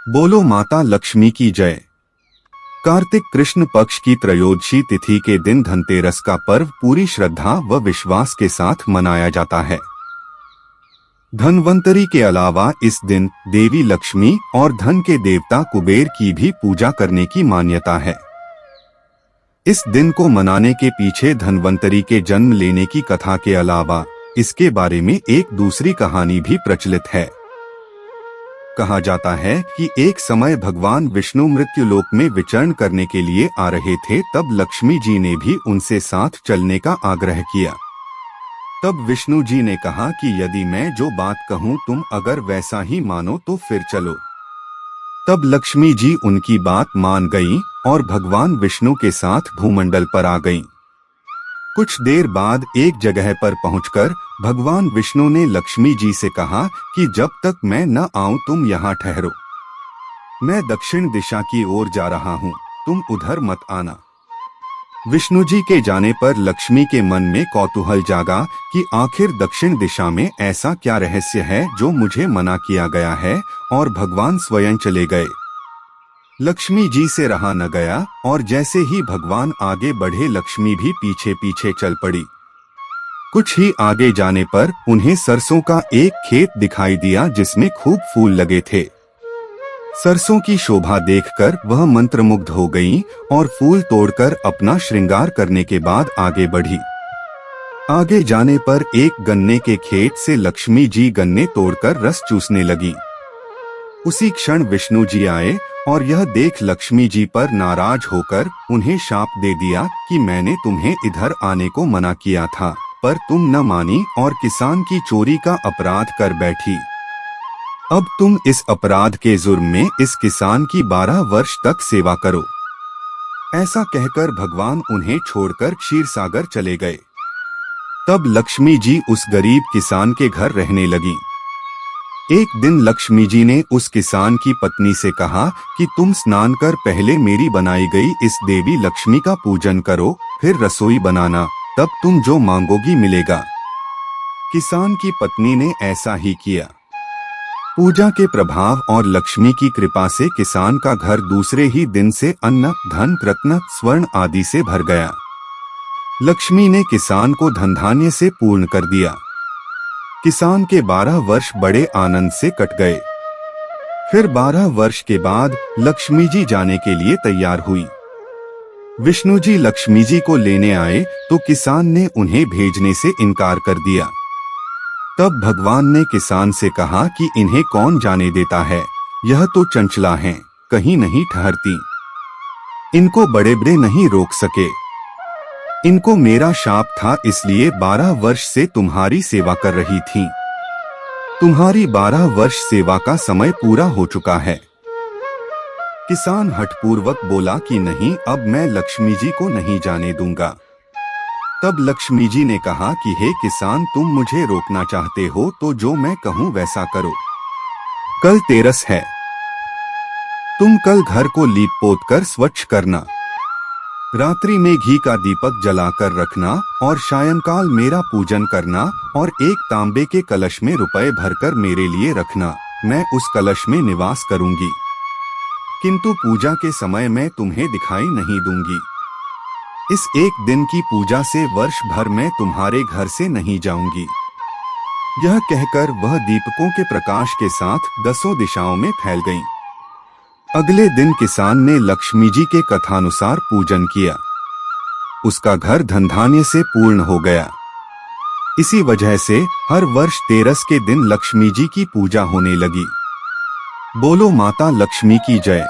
बोलो माता लक्ष्मी की जय। कार्तिक कृष्ण पक्ष की त्रयोदशी तिथि के दिन धनतेरस का पर्व पूरी श्रद्धा व विश्वास के साथ मनाया जाता है। धनवंतरी के अलावा इस दिन देवी लक्ष्मी और धन के देवता कुबेर की भी पूजा करने की मान्यता है। इस दिन को मनाने के पीछे धनवंतरी के जन्म लेने की कथा के अलावा इसके बारे में एक दूसरी कहानी भी प्रचलित है। कहा जाता है कि एक समय भगवान विष्णु मृत्युलोक में विचरण करने के लिए आ रहे थे, तब लक्ष्मी जी ने भी उनसे साथ चलने का आग्रह किया। तब विष्णु जी ने कहा कि यदि मैं जो बात कहूँ तुम अगर वैसा ही मानो तो फिर चलो। तब लक्ष्मी जी उनकी बात मान गईं और भगवान विष्णु के साथ भूमंडल पर आ गईं। कुछ देर बाद एक जगह पर पहुंचकर भगवान विष्णु ने लक्ष्मी जी से कहा कि जब तक मैं न आऊं तुम यहाँ ठहरो। मैं दक्षिण दिशा की ओर जा रहा हूँ, तुम उधर मत आना। विष्णु जी के जाने पर लक्ष्मी के मन में कौतूहल जागा कि आखिर दक्षिण दिशा में ऐसा क्या रहस्य है जो मुझे मना किया गया है, और भगवान स्वयं चले गए। लक्ष्मी जी से रहा न गया और जैसे ही भगवान आगे बढ़े लक्ष्मी भी पीछे पीछे चल पड़ी। कुछ ही आगे जाने पर उन्हें सरसों का एक खेत दिखाई दिया जिसमें खूब फूल लगे थे। सरसों की शोभा देखकर वह मंत्रमुग्ध हो गईं और फूल तोड़कर अपना श्रृंगार करने के बाद आगे बढ़ी। आगे जाने पर एक गन्ने के खेत से लक्ष्मी जी गन्ने तोड़कर रस चूसने लगी। उसी क्षण विष्णु जी आए और यह देख लक्ष्मी जी पर नाराज होकर उन्हें शाप दे दिया कि मैंने तुम्हें इधर आने को मना किया था, पर तुम न मानी और किसान की चोरी का अपराध कर बैठी। अब तुम इस अपराध के जुर्म में इस किसान की 12 वर्ष तक सेवा करो। ऐसा कहकर भगवान उन्हें छोड़कर क्षीरसागर चले गए। तब लक्ष्मी जी उस गरीब किसान के घर रहने लगी। एक दिन लक्ष्मी जी ने उस किसान की पत्नी से कहा कि तुम स्नान कर पहले मेरी बनाई गई इस देवी लक्ष्मी का पूजन करो, फिर रसोई बनाना, तब तुम जो मांगोगी मिलेगा। किसान की पत्नी ने ऐसा ही किया। पूजा के प्रभाव और लक्ष्मी की कृपा से किसान का घर दूसरे ही दिन से अन्न, धन, रत्न, स्वर्ण आदि से भर गया। लक्ष्मी ने किसान को धन धान्य से पूर्ण कर दिया। किसान के 12 वर्ष बड़े आनंद से कट गए। फिर 12 वर्ष के बाद लक्ष्मी जी जाने के लिए तैयार हुई। विष्णु जी लक्ष्मी जी को लेने आए तो किसान ने उन्हें भेजने से इनकार कर दिया। तब भगवान ने किसान से कहा कि इन्हें कौन जाने देता है, यह तो चंचला हैं, कहीं नहीं ठहरती। इनको बड़े बड़े नहीं रोक सके। इनको मेरा शाप था, इसलिए 12 वर्ष से तुम्हारी सेवा कर रही थी। तुम्हारी 12 वर्ष सेवा का समय पूरा हो चुका है। किसान हठपूर्वक बोला कि नहीं, अब मैं लक्ष्मी जी को नहीं जाने दूंगा। तब लक्ष्मी जी ने कहा कि हे किसान, तुम मुझे रोकना चाहते हो तो जो मैं कहूँ वैसा करो। कल तेरस है, तुम कल घर को लीप पोत कर स्वच्छ करना। रात्रि में घी का दीपक जलाकर रखना और सायंकाल मेरा पूजन करना और एक तांबे के कलश में रुपए भरकर मेरे लिए रखना। मैं उस कलश में निवास करूंगी, किंतु पूजा के समय मैं तुम्हें दिखाई नहीं दूंगी। इस एक दिन की पूजा से वर्ष भर मैं तुम्हारे घर से नहीं जाऊंगी। यह कहकर वह दीपकों के प्रकाश के साथ 10 दिशाओं में फैल गईं। अगले दिन किसान ने लक्ष्मी जी के कथानुसार पूजन किया। उसका घर धन धान्य से पूर्ण हो गया। इसी वजह से हर वर्ष तेरस के दिन लक्ष्मी जी की पूजा होने लगी। बोलो माता लक्ष्मी की जय।